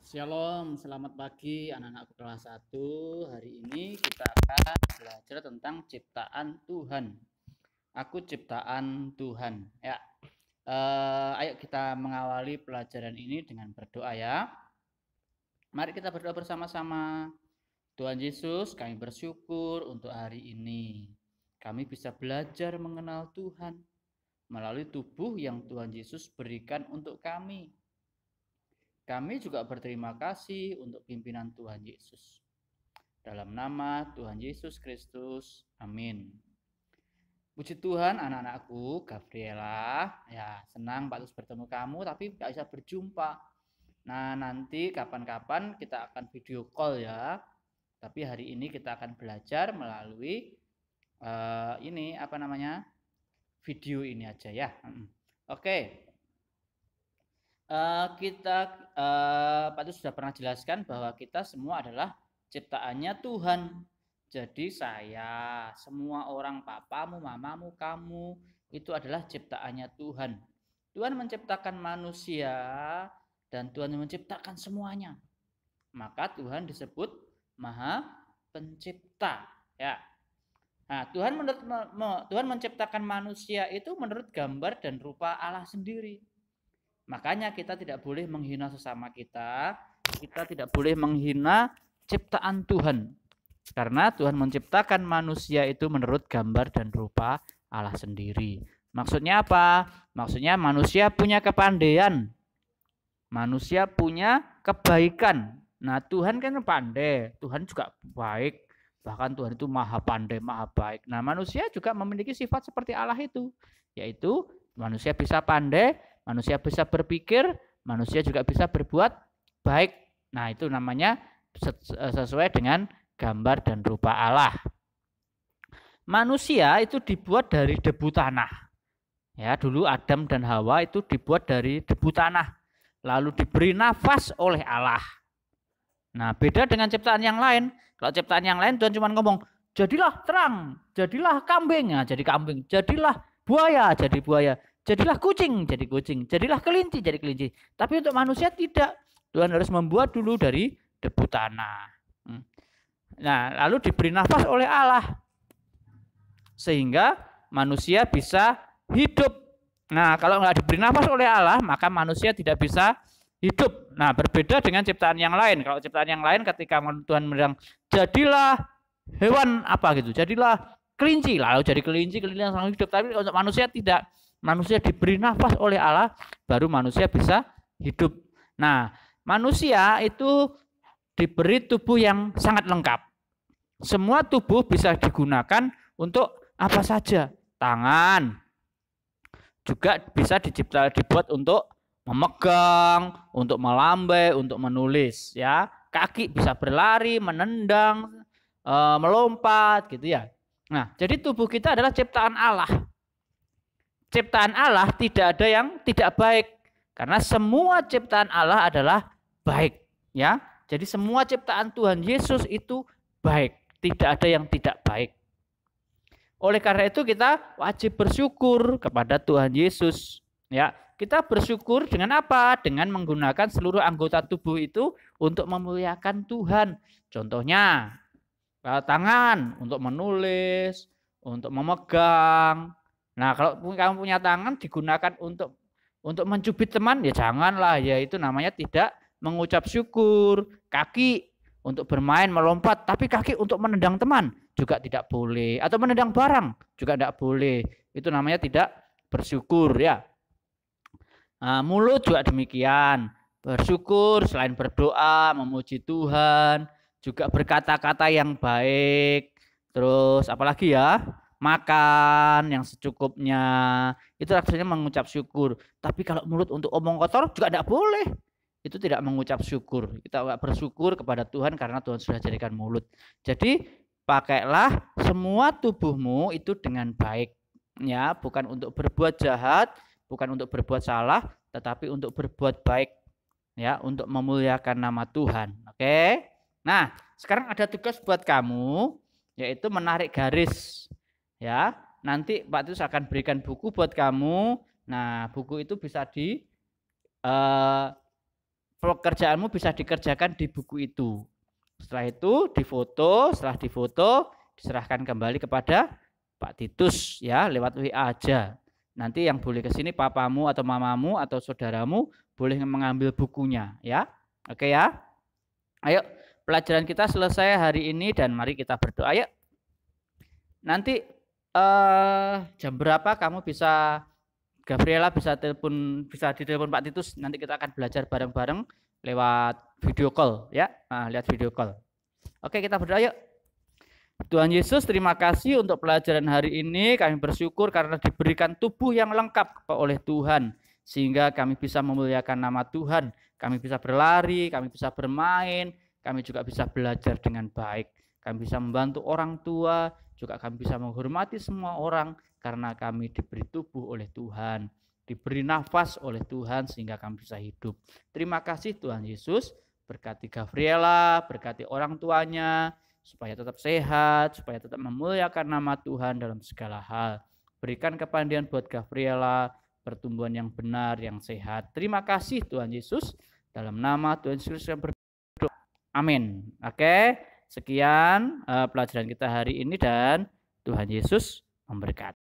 Shalom, selamat pagi anak-anakku kelas 1. Hari ini kita akan belajar tentang ciptaan Tuhan. Aku ciptaan Tuhan. Ya, ayo kita mengawali pelajaran ini dengan berdoa ya. Mari kita berdoa bersama-sama. Tuhan Yesus, kami bersyukur untuk hari ini. Kami bisa belajar mengenal Tuhan melalui tubuh yang Tuhan Yesus berikan untuk kami. Kami juga berterima kasih untuk pimpinan Tuhan Yesus. Dalam nama Tuhan Yesus Kristus, amin. Puji Tuhan, anak-anakku, Gabriela. Ya, senang Pak Tus bertemu kamu, tapi nggak bisa berjumpa. Nah, nanti kapan-kapan kita akan video call ya. Tapi hari ini kita akan belajar melalui video ini aja ya. Oke. Pak Tus sudah pernah jelaskan bahwa kita semua adalah ciptaannya Tuhan. Jadi saya, semua orang, papamu, mamamu, kamu, itu adalah ciptaannya Tuhan. Tuhan menciptakan manusia dan Tuhan menciptakan semuanya. Maka Tuhan disebut Maha Pencipta. Ya. Nah, Tuhan menciptakan manusia itu menurut gambar dan rupa Allah sendiri. Makanya kita tidak boleh menghina sesama kita tidak boleh menghina ciptaan Tuhan. Karena Tuhan menciptakan manusia itu menurut gambar dan rupa Allah sendiri. Maksudnya apa? Maksudnya manusia punya kepandaian. Manusia punya kebaikan. Nah, Tuhan kan pandai, Tuhan juga baik. Bahkan Tuhan itu maha pandai, maha baik. Nah, manusia juga memiliki sifat seperti Allah itu. Yaitu manusia bisa pandai, manusia bisa berpikir, manusia juga bisa berbuat baik. Nah, itu namanya sesuai dengan gambar dan rupa Allah. Manusia itu dibuat dari debu tanah. Ya, dulu Adam dan Hawa itu dibuat dari debu tanah. Lalu diberi nafas oleh Allah. Nah, beda dengan ciptaan yang lain. Kalau ciptaan yang lain Tuhan cuma ngomong, jadilah terang, jadilah kambing, jadi kambing, jadilah buaya, jadi buaya. Jadilah kucing, jadi kucing. Jadilah kelinci, jadi kelinci. Tapi untuk manusia tidak. Tuhan harus membuat dulu dari debu tanah. Nah, lalu diberi nafas oleh Allah. Sehingga manusia bisa hidup. Nah, kalau nggak diberi nafas oleh Allah, maka manusia tidak bisa hidup. Nah, berbeda dengan ciptaan yang lain. Kalau ciptaan yang lain ketika Tuhan bilang, jadilah hewan apa gitu. Jadilah kelinci. Lalu jadi kelinci langsung hidup. Tapi untuk manusia tidak. Manusia diberi nafas oleh Allah, baru manusia bisa hidup. Nah, manusia itu diberi tubuh yang sangat lengkap. Semua tubuh bisa digunakan untuk apa saja. Tangan juga bisa dibuat untuk memegang, untuk melambai, untuk menulis. Ya, kaki bisa berlari, menendang, melompat, gitu ya. Nah, jadi tubuh kita adalah ciptaan Allah. Ciptaan Allah tidak ada yang tidak baik, karena semua ciptaan Allah adalah baik, ya. Jadi semua ciptaan Tuhan Yesus itu baik, tidak ada yang tidak baik. Oleh karena itu kita wajib bersyukur kepada Tuhan Yesus, ya. Kita bersyukur dengan apa? Dengan menggunakan seluruh anggota tubuh itu untuk memuliakan Tuhan. Contohnya tangan untuk menulis, untuk memegang. Nah, kalau kamu punya tangan digunakan untuk mencubit teman, ya janganlah, ya itu namanya tidak mengucap syukur. Kaki untuk bermain, melompat, tapi kaki untuk menendang teman juga tidak boleh. Atau menendang barang juga tidak boleh. Itu namanya tidak bersyukur, ya. Nah, mulut juga demikian. Bersyukur selain berdoa, memuji Tuhan, juga berkata-kata yang baik. Terus apalagi ya? Makan yang secukupnya, itu rasanya mengucap syukur. Tapi kalau mulut untuk omong kotor juga tidak boleh, itu tidak mengucap syukur. Kita bersyukur kepada Tuhan karena Tuhan sudah jadikan mulut. Jadi pakailah semua tubuhmu itu dengan baik, ya, bukan untuk berbuat jahat, bukan untuk berbuat salah, tetapi untuk berbuat baik, ya, untuk memuliakan nama Tuhan. Oke. Nah, sekarang ada tugas buat kamu, yaitu menarik garis. Ya, nanti Pak Tus akan berikan buku buat kamu. Nah, buku itu bisa di pekerjaanmu bisa dikerjakan di buku itu. Setelah itu difoto, setelah difoto diserahkan kembali kepada Pak Titus ya, lewat WA aja. Nanti yang boleh ke sini papamu atau mamamu atau saudaramu boleh mengambil bukunya ya. Oke ya. Ayo, pelajaran kita selesai hari ini dan mari kita berdoa. Ayo. Nanti jam berapa kamu bisa, Gabriela bisa ditelepon Pak Titus, nanti kita akan belajar bareng-bareng lewat video call ya. Nah, lihat video call. Oke, kita berdoa yuk. Tuhan Yesus, terima kasih untuk pelajaran hari ini. Kami bersyukur karena diberikan tubuh yang lengkap oleh Tuhan, sehingga kami bisa memuliakan nama Tuhan. Kami bisa berlari, kami bisa bermain, kami juga bisa belajar dengan baik. Kami bisa membantu orang tua, juga kami bisa menghormati semua orang karena kami diberi tubuh oleh Tuhan, diberi nafas oleh Tuhan sehingga kami bisa hidup. Terima kasih Tuhan Yesus, berkati Gabriela, berkati orang tuanya, supaya tetap sehat, supaya tetap memuliakan nama Tuhan dalam segala hal. Berikan kepandian buat Gabriela, pertumbuhan yang benar, yang sehat. Terima kasih Tuhan Yesus, dalam nama Tuhan Yesus yang berdoa. Amin. Oke, sekian pelajaran kita hari ini dan Tuhan Yesus memberkati.